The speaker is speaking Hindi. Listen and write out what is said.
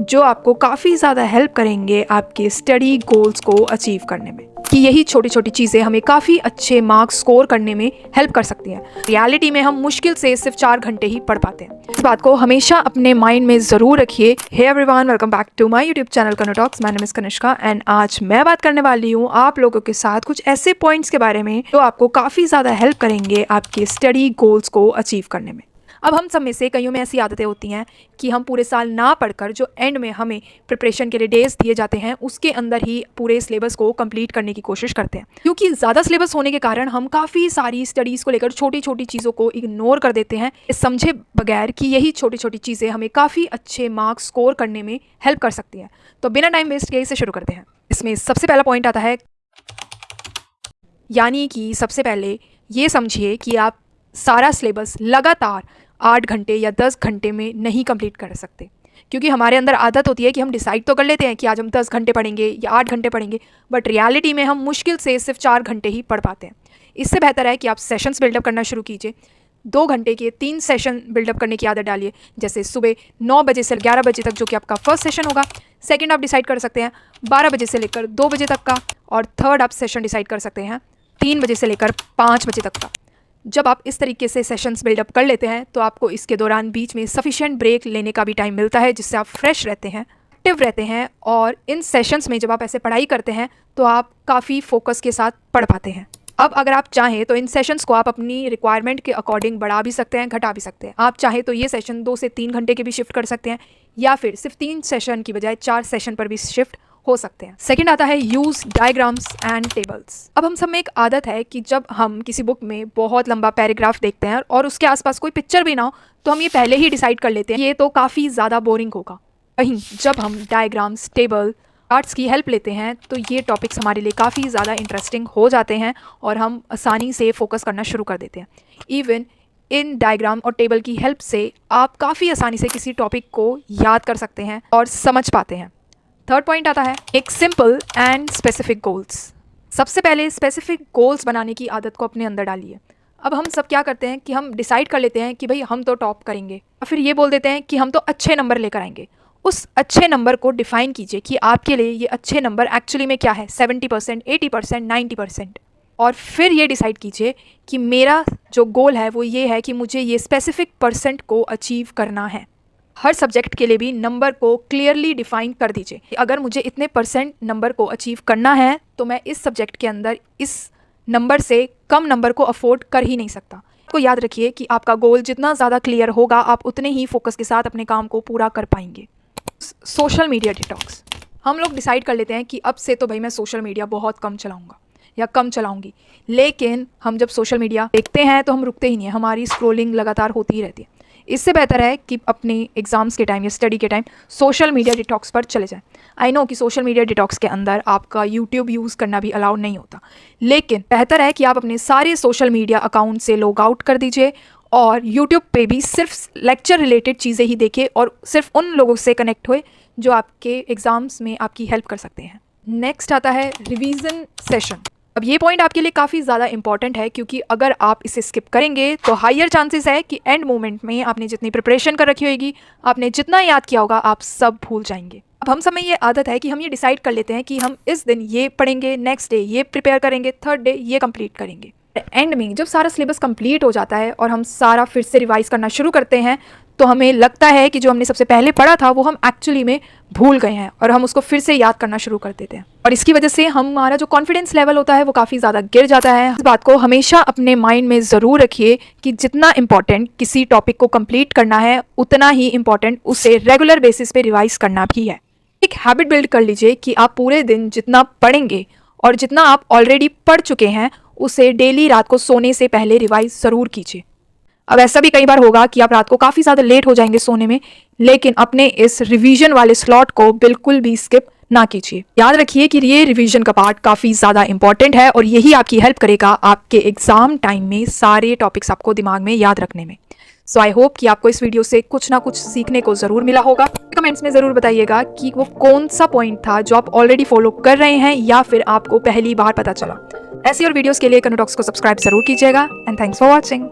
जो आपको काफ़ी ज़्यादा हेल्प करेंगे आपके स्टडी गोल्स को अचीव करने में। कि यही छोटी छोटी चीज़ें हमें काफ़ी अच्छे मार्क्स स्कोर करने में हेल्प कर सकती हैं। रियलिटी में हम मुश्किल से सिर्फ 4 घंटे ही पढ़ पाते हैं। इस बात को हमेशा अपने माइंड में ज़रूर रखिए। Hey everyone, welcome back to my YouTube channel Kano talks. My name is Kanishka and आज मैं बात करने वाली हूँ आप लोगों के साथ कुछ ऐसे पॉइंट्स के बारे में जो आपको काफ़ी ज़्यादा हेल्प करेंगे आपके स्टडी गोल्स को अचीव करने में। अब हम सब में से कईयों में ऐसी आदतें होती हैं कि हम पूरे साल ना पढ़कर जो एंड में हमें प्रिपरेशन के लिए डेज दिए जाते हैं उसके अंदर ही पूरे सिलेबस को कंप्लीट करने की कोशिश करते हैं। क्योंकि ज़्यादा सिलेबस होने के कारण हम काफ़ी सारी स्टडीज़ को लेकर छोटी छोटी चीज़ों को इग्नोर कर देते हैं, समझे बगैर कि यही छोटी छोटी चीज़ें हमें काफ़ी अच्छे मार्क्स स्कोर करने में हेल्प कर सकती हैं। तो बिना टाइम वेस्ट किए इसे शुरू करते हैं। इसमें सबसे पहला पॉइंट आता है, यानी कि सबसे पहले ये समझिए कि आप सारा सिलेबस लगातार 8 घंटे या 10 घंटे में नहीं कंप्लीट कर सकते। क्योंकि हमारे अंदर आदत होती है कि हम डिसाइड तो कर लेते हैं कि आज हम 10 घंटे पढ़ेंगे या 8 घंटे पढ़ेंगे, बट रियलिटी में हम मुश्किल से सिर्फ 4 घंटे ही पढ़ पाते हैं। इससे बेहतर है कि आप सेशंस बिल्डअप करना शुरू कीजिए। 2 घंटे के 3 सेशन बिल्डअप करने की आदत डालिए। जैसे सुबह 9 बजे से 11 बजे तक जो कि आपका फर्स्ट सेशन होगा, सेकेंड आप डिसाइड कर सकते हैं 12 बजे से लेकर 2 बजे तक का, और थर्ड आप सेशन डिसाइड कर सकते हैं 3 बजे से लेकर 5 बजे तक का। जब आप इस तरीके से सेशंस बिल्डअप कर लेते हैं तो आपको इसके दौरान बीच में सफिशिएंट ब्रेक लेने का भी टाइम मिलता है, जिससे आप फ्रेश रहते हैं, एक्टिव रहते हैं, और इन सेशंस में जब आप ऐसे पढ़ाई करते हैं तो आप काफ़ी फोकस के साथ पढ़ पाते हैं। अब अगर आप चाहें तो इन सेशंस को आप अपनी रिक्वायरमेंट के अकॉर्डिंग बढ़ा भी सकते हैं, घटा भी सकते हैं। आप चाहें तो ये सेशन 2 से 3 घंटे के भी शिफ्ट कर सकते हैं, या फिर सिर्फ 3 सेशन की बजाय 4 सेशन पर भी शिफ्ट हो सकते हैं। सेकंड आता है यूज डायग्राम्स एंड टेबल्स। अब हम सब में एक आदत है कि जब हम किसी बुक में बहुत लंबा पैराग्राफ देखते हैं और उसके आसपास कोई पिक्चर भी ना हो तो हम ये पहले ही डिसाइड कर लेते हैं ये तो काफ़ी ज़्यादा बोरिंग होगा। वहीं जब हम डायग्राम्स, टेबल, चार्ट्स की हेल्प लेते हैं तो ये टॉपिक्स हमारे लिए काफ़ी ज़्यादा इंटरेस्टिंग हो जाते हैं और हम आसानी से फोकस करना शुरू कर देते हैं। इवन इन डायग्राम और टेबल की हेल्प से आप काफ़ी आसानी से किसी टॉपिक को याद कर सकते हैं और समझ पाते हैं। थर्ड पॉइंट आता है एक सिंपल एंड स्पेसिफिक गोल्स। सबसे पहले स्पेसिफिक गोल्स बनाने की आदत को अपने अंदर डालिए। अब हम सब क्या करते हैं कि हम डिसाइड कर लेते हैं कि भाई हम तो टॉप करेंगे, और फिर ये बोल देते हैं कि हम तो अच्छे नंबर लेकर आएंगे। उस अच्छे नंबर को डिफाइन कीजिए कि आपके लिए ये अच्छे नंबर एक्चुअली में क्या है, 70%, 80%, 90%। और फिर ये डिसाइड कीजिए कि मेरा जो गोल है वो ये है कि मुझे ये स्पेसिफिक परसेंट को अचीव करना है। हर सब्जेक्ट के लिए भी नंबर को क्लियरली डिफाइन कर दीजिए। अगर मुझे इतने परसेंट नंबर को अचीव करना है तो मैं इस सब्जेक्ट के अंदर इस नंबर से कम नंबर को अफोर्ड कर ही नहीं सकता। तो याद रखिए कि आपका गोल जितना ज़्यादा क्लियर होगा आप उतने ही फोकस के साथ अपने काम को पूरा कर पाएंगे। Social media detox. हम लोग डिसाइड कर लेते हैं कि अब से तो भाई मैं सोशल मीडिया बहुत कम चलाऊँगा या कम चलाऊँगी, लेकिन हम जब सोशल मीडिया देखते हैं तो हम रुकते ही नहीं हैं, हमारी स्क्रोलिंग लगातार होती ही रहती है। इससे बेहतर है कि अपने एग्ज़ाम्स के टाइम या स्टडी के टाइम सोशल मीडिया डिटॉक्स पर चले जाएं। आई नो कि सोशल मीडिया डिटॉक्स के अंदर आपका यूट्यूब यूज़ करना भी अलाउड नहीं होता, लेकिन बेहतर है कि आप अपने सारे सोशल मीडिया अकाउंट से लॉग आउट कर दीजिए और यूट्यूब पे भी सिर्फ लेक्चर रिलेटेड चीज़ें ही देखें और सिर्फ उन लोगों से कनेक्ट हुए जो आपके एग्ज़ाम्स में आपकी हेल्प कर सकते हैं। नेक्स्ट आता है रिवीजन सेशन। अब ये पॉइंट आपके लिए काफ़ी ज़्यादा इंपॉर्टेंट है, क्योंकि अगर आप इसे स्किप करेंगे तो हायर चांसेस है कि एंड मोमेंट में आपने जितनी प्रिपरेशन कर रखी होगी, आपने जितना याद किया होगा, आप सब भूल जाएंगे। अब हम सब में ये आदत है कि हम ये डिसाइड कर लेते हैं कि हम इस दिन ये पढ़ेंगे, नेक्स्ट डे ये प्रिपेयर करेंगे, थर्ड डे ये कंप्लीट करेंगे। एंड में जब सारा सिलेबस कंप्लीट हो जाता है और हम सारा फिर से रिवाइज करना शुरू करते हैं तो हमें लगता है कि जो हमने सबसे पहले पढ़ा था वो हम एक्चुअली में भूल गए हैं और हम उसको फिर से याद करना शुरू कर देते हैं, और इसकी वजह से हमारा जो कॉन्फिडेंस लेवल होता है वो काफ़ी ज़्यादा गिर जाता है। इस बात को हमेशा अपने माइंड में ज़रूर रखिए कि जितना इम्पॉर्टेंट किसी टॉपिक को कंप्लीट करना है उतना ही इम्पॉर्टेंट उसे रेगुलर बेसिस पे रिवाइज करना भी है। एक हैबिट बिल्ड कर लीजिए कि आप पूरे दिन जितना पढ़ेंगे और जितना आप ऑलरेडी पढ़ चुके हैं उसे डेली रात को सोने से पहले रिवाइज ज़रूर कीजिए। अब ऐसा भी कई बार होगा कि आप रात को काफ़ी ज़्यादा लेट हो जाएंगे सोने में, लेकिन अपने इस रिवीजन वाले स्लॉट को बिल्कुल भी स्किप ना कीजिए। याद रखिए कि ये रिवीजन का पार्ट काफ़ी ज़्यादा इंपॉर्टेंट है और यही आपकी हेल्प करेगा आपके एग्जाम टाइम में सारे टॉपिक्स आपको दिमाग में याद रखने में। सो आई होप कि आपको इस वीडियो से कुछ ना कुछ सीखने को ज़रूर मिला होगा। कमेंट्स में ज़रूर बताइएगा कि वो कौन सा पॉइंट था जो आप ऑलरेडी फॉलो कर रहे हैं या फिर आपको पहली बार पता चला। ऐसी और वीडियोस के लिए कनो टॉक्स को सब्सक्राइब जरूर कीजिएगा एंड थैंक्स फॉर वॉचिंग।